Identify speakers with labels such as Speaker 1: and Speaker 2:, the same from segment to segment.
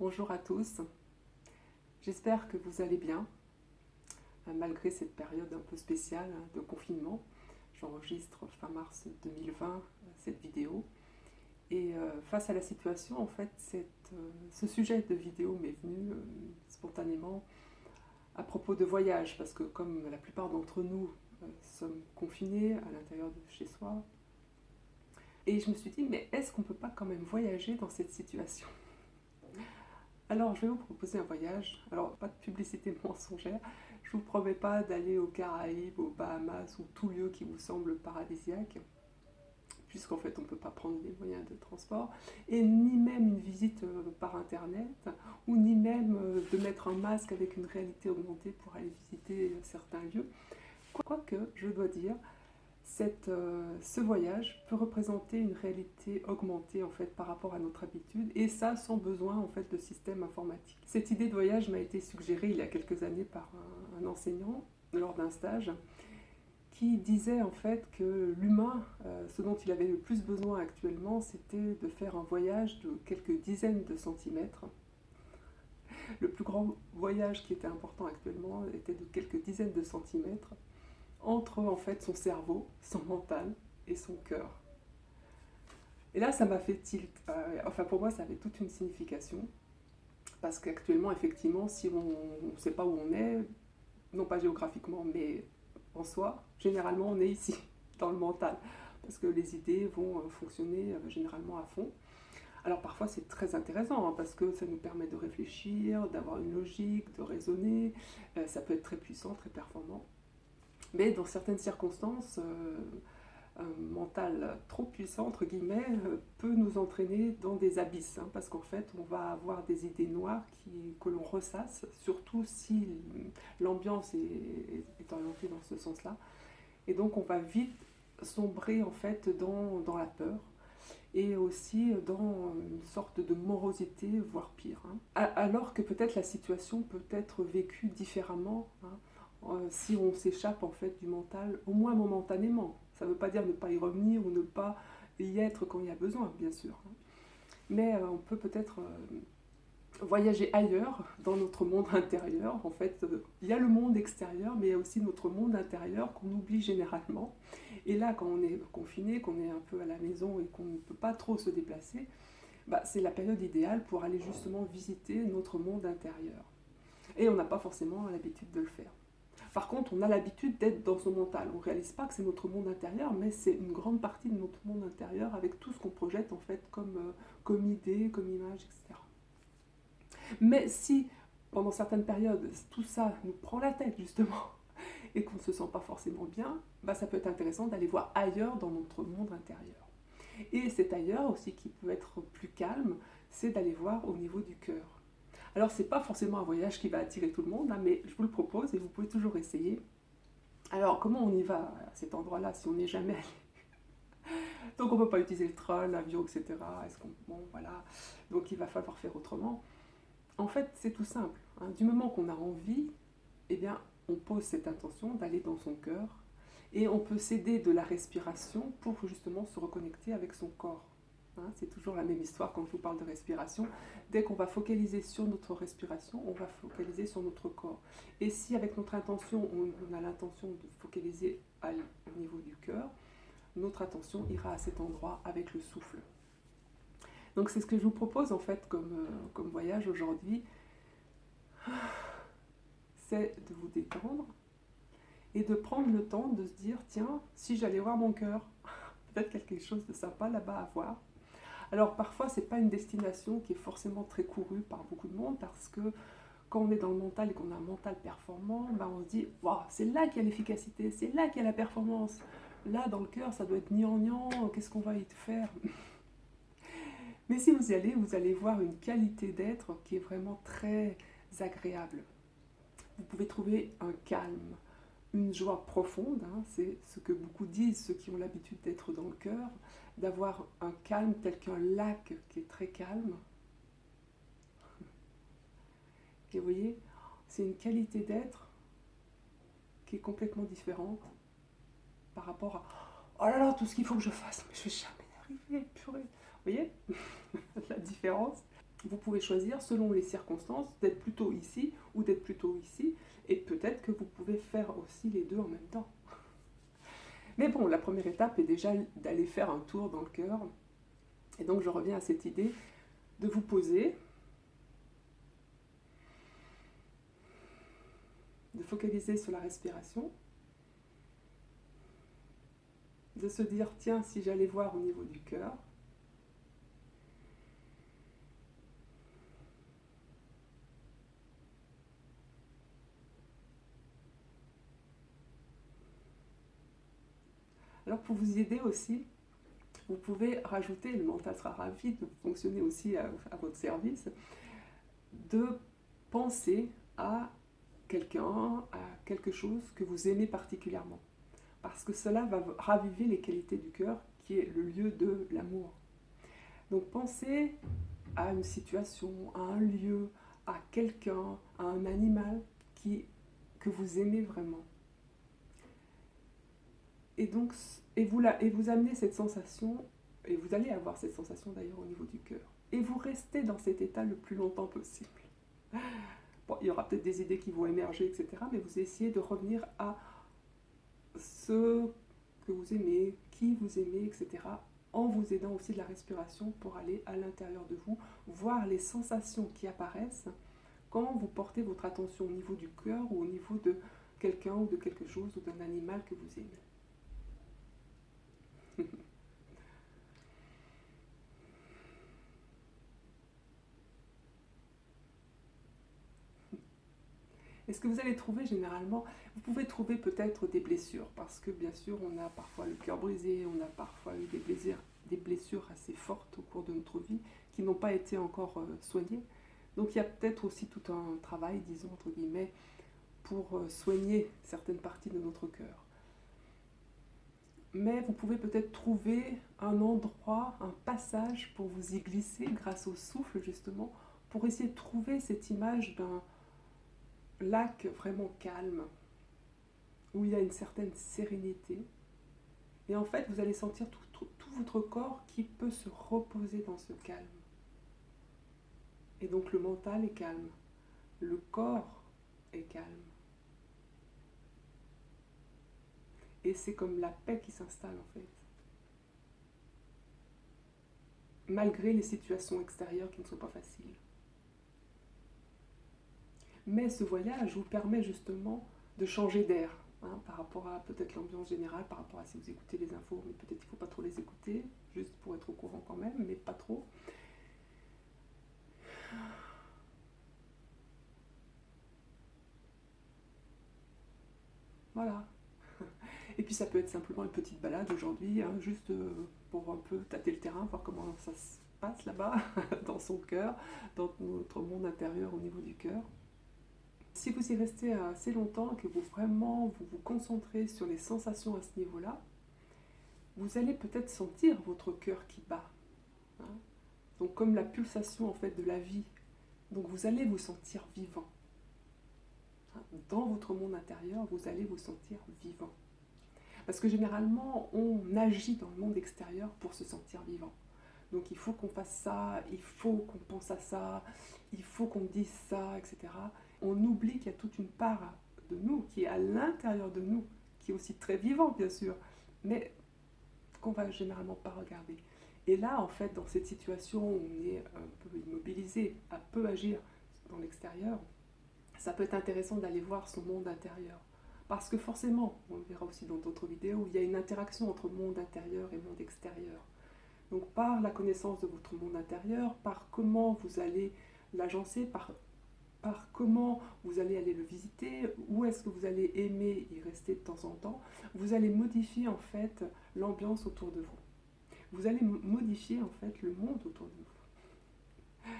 Speaker 1: Bonjour à tous, j'espère que vous allez bien, malgré cette période un peu spéciale de confinement. J'enregistre fin mars 2020 cette vidéo et face à la situation, en fait, ce sujet de vidéo m'est venu spontanément à propos de voyage, parce que comme la plupart d'entre nous sommes confinés à l'intérieur de chez soi, et je me suis dit, mais est-ce qu'on ne peut pas quand même voyager dans cette situation ? Alors, je vais vous proposer un voyage. Alors, pas de publicité mensongère. Je ne vous promets pas d'aller aux Caraïbes, aux Bahamas ou tout lieu qui vous semble paradisiaque, puisqu'en fait, on ne peut pas prendre les moyens de transport, et ni même une visite par Internet, ou ni même de mettre un masque avec une réalité augmentée pour aller visiter certains lieux. Quoique, je dois dire, ce voyage peut représenter une réalité augmentée en fait, par rapport à notre habitude, et ça sans besoin en fait, de système informatique. Cette idée de voyage m'a été suggérée il y a quelques années par un enseignant lors d'un stage qui disait en fait que l'humain, ce dont il avait le plus besoin actuellement, c'était de faire un voyage de quelques dizaines de centimètres. Le plus grand voyage qui était important actuellement était de quelques dizaines de centimètres entre en fait son cerveau, son mental et son cœur. Et là, ça m'a fait tilt. Enfin, pour moi, ça avait toute une signification. Parce qu'actuellement, effectivement, si on ne sait pas où on est, non pas géographiquement, mais en soi, généralement, on est ici, dans le mental. Parce que les idées vont fonctionner généralement à fond. Alors parfois, c'est très intéressant, hein, parce que ça nous permet de réfléchir, d'avoir une logique, de raisonner. Ça peut être très puissant, très performant. Mais dans certaines circonstances, un mental trop puissant, entre guillemets, peut nous entraîner dans des abysses, hein, parce qu'en fait, on va avoir des idées noires que l'on ressasse, surtout si l'ambiance est orientée dans ce sens-là. Et donc, on va vite sombrer en fait dans la peur et aussi dans une sorte de morosité, voire pire. Hein. Alors que peut-être la situation peut être vécue différemment, hein, si on s'échappe en fait du mental, au moins momentanément. Ça ne veut pas dire ne pas y revenir ou ne pas y être quand il y a besoin, bien sûr. Hein. Mais on peut peut-être voyager ailleurs, dans notre monde intérieur. En fait, il y a le monde extérieur, mais il y a aussi notre monde intérieur qu'on oublie généralement. Et là, quand on est confiné, qu'on est un peu à la maison et qu'on ne peut pas trop se déplacer, c'est la période idéale pour aller justement visiter notre monde intérieur. Et on n'a pas forcément l'habitude de le faire. Par contre, on a l'habitude d'être dans son mental. On ne réalise pas que c'est notre monde intérieur, mais c'est une grande partie de notre monde intérieur avec tout ce qu'on projette en fait comme idée, comme image, etc. Mais si, pendant certaines périodes, tout ça nous prend la tête justement, et qu'on ne se sent pas forcément bien, ça peut être intéressant d'aller voir ailleurs dans notre monde intérieur. Et cet ailleurs aussi qui peut être plus calme, c'est d'aller voir au niveau du cœur. Alors c'est pas forcément un voyage qui va attirer tout le monde, hein, mais je vous le propose et vous pouvez toujours essayer. Alors comment on y va à cet endroit-là si on n'est jamais allé? Donc on ne peut pas utiliser le train, l'avion, etc. Bon, voilà. Donc il va falloir faire autrement. En fait, c'est tout simple. Hein. Du moment qu'on a envie, eh bien, on pose cette intention d'aller dans son cœur et on peut s'aider de la respiration pour justement se reconnecter avec son corps. Hein, c'est toujours la même histoire quand je vous parle de respiration. Dès qu'on va focaliser sur notre respiration, on va focaliser sur notre corps. Et si avec notre intention, on a l'intention de focaliser au niveau du cœur, notre attention ira à cet endroit avec le souffle. Donc c'est ce que je vous propose en fait comme voyage aujourd'hui. C'est de vous détendre et de prendre le temps de se dire, tiens, si j'allais voir mon cœur, peut-être quelque chose de sympa là-bas à voir. Alors parfois, ce n'est pas une destination qui est forcément très courue par beaucoup de monde, parce que quand on est dans le mental et qu'on a un mental performant, on se dit, wow, c'est là qu'il y a l'efficacité, c'est là qu'il y a la performance. Là, dans le cœur, ça doit être gnangnan, qu'est-ce qu'on va y faire ? Mais si vous y allez, vous allez voir une qualité d'être qui est vraiment très agréable. Vous pouvez trouver un calme, une joie profonde, hein, c'est ce que beaucoup disent, ceux qui ont l'habitude d'être dans le cœur, d'avoir un calme tel qu'un lac qui est très calme. Et vous voyez, c'est une qualité d'être qui est complètement différente par rapport à « Oh là là, tout ce qu'il faut que je fasse, mais je ne vais jamais y arriver, purée !» Vous voyez la différence ? Vous pouvez choisir, selon les circonstances, d'être plutôt ici ou d'être plutôt ici, et peut-être que vous pouvez faire aussi les deux en même temps. Mais bon, la première étape est déjà d'aller faire un tour dans le cœur. Et donc je reviens à cette idée de vous poser, de focaliser sur la respiration, de se dire, tiens, si j'allais voir au niveau du cœur, alors pour vous aider aussi, vous pouvez rajouter, le mental sera ravi de fonctionner aussi à votre service, de penser à quelqu'un, à quelque chose que vous aimez particulièrement. Parce que cela va raviver les qualités du cœur, qui est le lieu de l'amour. Donc pensez à une situation, à un lieu, à quelqu'un, à un animal que vous aimez vraiment. Et donc, et vous amenez cette sensation, et vous allez avoir cette sensation d'ailleurs au niveau du cœur. Et vous restez dans cet état le plus longtemps possible. Bon, il y aura peut-être des idées qui vont émerger, etc. Mais vous essayez de revenir à ce que vous aimez, qui vous aimez, etc. En vous aidant aussi de la respiration pour aller à l'intérieur de vous, voir les sensations qui apparaissent quand vous portez votre attention au niveau du cœur ou au niveau de quelqu'un ou de quelque chose ou d'un animal que vous aimez. Et ce que vous allez trouver généralement, vous pouvez trouver peut-être des blessures, parce que bien sûr on a parfois le cœur brisé, on a parfois eu des blessures assez fortes au cours de notre vie qui n'ont pas été encore soignées. Donc il y a peut-être aussi tout un travail, disons entre guillemets, pour soigner certaines parties de notre cœur. Mais vous pouvez peut-être trouver un endroit, un passage pour vous y glisser grâce au souffle justement, pour essayer de trouver cette image d'un lac vraiment calme, où il y a une certaine sérénité. Et en fait, vous allez sentir tout votre corps qui peut se reposer dans ce calme. Et donc le mental est calme, le corps est calme. Et c'est comme la paix qui s'installe en fait. Malgré les situations extérieures qui ne sont pas faciles. Mais ce voyage vous permet justement de changer d'air, hein, par rapport à peut-être l'ambiance générale, par rapport à si vous écoutez les infos, mais peut-être qu'il ne faut pas trop les écouter, juste pour être au courant quand même, mais pas trop. Voilà. Et puis ça peut être simplement une petite balade aujourd'hui, hein, juste pour un peu tâter le terrain, voir comment ça se passe là-bas, dans son cœur, dans notre monde intérieur au niveau du cœur. Si vous y restez assez longtemps, que vous vous concentrez sur les sensations à ce niveau-là, vous allez peut-être sentir votre cœur qui bat. Hein, donc comme la pulsation en fait de la vie. Donc vous allez vous sentir vivant. Hein, dans votre monde intérieur, vous allez vous sentir vivant. Parce que généralement, on agit dans le monde extérieur pour se sentir vivant. Donc il faut qu'on fasse ça, il faut qu'on pense à ça, il faut qu'on dise ça, etc. On oublie qu'il y a toute une part de nous qui est à l'intérieur de nous, qui est aussi très vivant bien sûr, mais qu'on va généralement pas regarder. Et là, en fait, dans cette situation où on est un peu immobilisé, à peu agir dans l'extérieur, ça peut être intéressant d'aller voir son monde intérieur. Parce que forcément, on le verra aussi dans d'autres vidéos, il y a une interaction entre monde intérieur et monde extérieur. Donc par la connaissance de votre monde intérieur, par comment vous allez l'agencer, par comment vous allez aller le visiter, où est-ce que vous allez aimer y rester de temps en temps, vous allez modifier en fait l'ambiance autour de vous. Vous allez modifier en fait le monde autour de vous.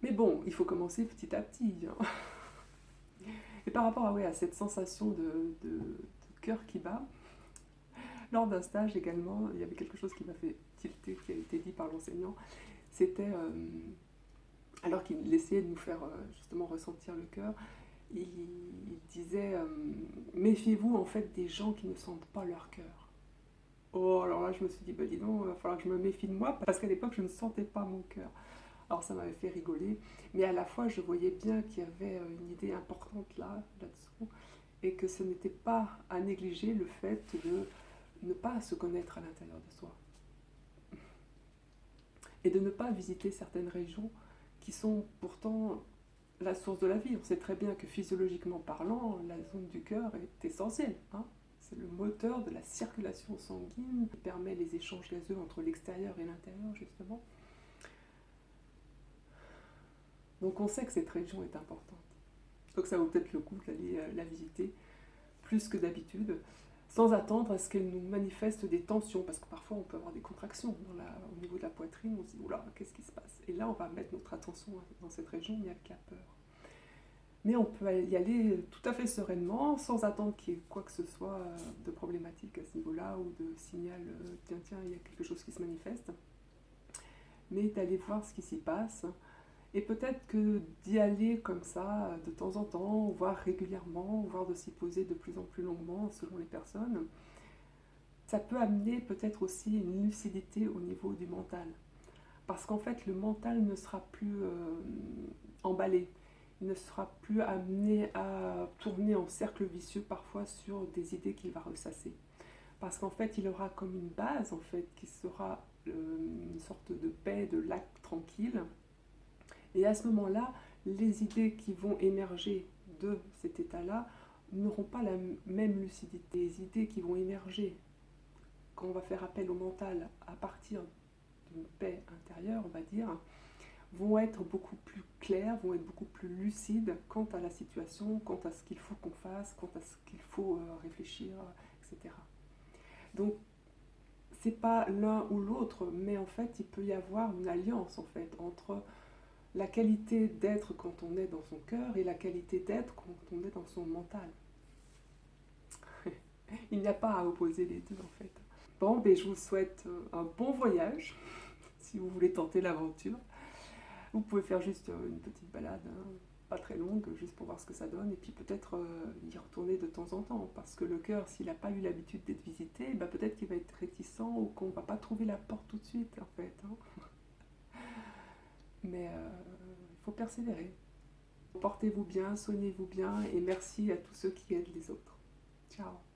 Speaker 1: Mais bon, il faut commencer petit à petit. Hein. Et par rapport à cette sensation de cœur qui bat, lors d'un stage également, il y avait quelque chose qui m'a fait tilter, qui a été dit par l'enseignant. C'était, alors qu'il essayait de nous faire justement ressentir le cœur, il disait méfiez-vous en fait des gens qui ne sentent pas leur cœur. Oh, alors là, je me suis dit, bah dis donc, il va falloir que je me méfie de moi, parce qu'à l'époque, je ne sentais pas mon cœur. Alors ça m'avait fait rigoler, mais à la fois, je voyais bien qu'il y avait une idée importante là-dessous, et que ce n'était pas à négliger le fait de ne pas se connaître à l'intérieur de soi, et de ne pas visiter certaines régions qui sont pourtant la source de la vie. On sait très bien que physiologiquement parlant, la zone du cœur est essentielle, hein. C'est le moteur de la circulation sanguine qui permet les échanges gazeux entre l'extérieur et l'intérieur, justement. Donc on sait que cette région est importante. Donc ça vaut peut-être le coup d'aller la visiter plus que d'habitude, sans attendre à ce qu'elle nous manifeste des tensions, parce que parfois on peut avoir des contractions au niveau de la poitrine, on se dit oula, qu'est-ce qui se passe? Et là on va mettre notre attention dans cette région, il n'y a que la peur. Mais on peut y aller tout à fait sereinement, sans attendre qu'il y ait quoi que ce soit de problématique à ce niveau-là, ou de signal, tiens, il y a quelque chose qui se manifeste. Mais d'aller voir ce qui s'y passe, et peut-être que d'y aller comme ça, de temps en temps, voire régulièrement, voire de s'y poser de plus en plus longuement, selon les personnes, ça peut amener peut-être aussi une lucidité au niveau du mental. Parce qu'en fait, le mental ne sera plus emballé. Il ne sera plus amené à tourner en cercle vicieux parfois sur des idées qu'il va ressasser. Parce qu'en fait, il aura comme une base en fait, qui sera une sorte de paix, de lac tranquille. Et à ce moment-là, les idées qui vont émerger de cet état-là n'auront pas la même lucidité. Les idées qui vont émerger quand on va faire appel au mental à partir d'une paix intérieure, on va dire, vont être beaucoup plus claires, vont être beaucoup plus lucides quant à la situation, quant à ce qu'il faut qu'on fasse, quant à ce qu'il faut réfléchir, etc. Donc, c'est pas l'un ou l'autre, mais en fait, il peut y avoir une alliance en fait entre la qualité d'être quand on est dans son cœur et la qualité d'être quand on est dans son mental. Il n'y a pas à opposer les deux en fait. Bon, ben, je vous souhaite un bon voyage si vous voulez tenter l'aventure. Vous pouvez faire juste une petite balade, hein, pas très longue, juste pour voir ce que ça donne, et puis peut-être y retourner de temps en temps, parce que le cœur, s'il n'a pas eu l'habitude d'être visité, ben peut-être qu'il va être réticent ou qu'on ne va pas trouver la porte tout de suite, en fait. Hein. Mais il faut persévérer. Portez-vous bien, soignez-vous bien, et merci à tous ceux qui aident les autres. Ciao.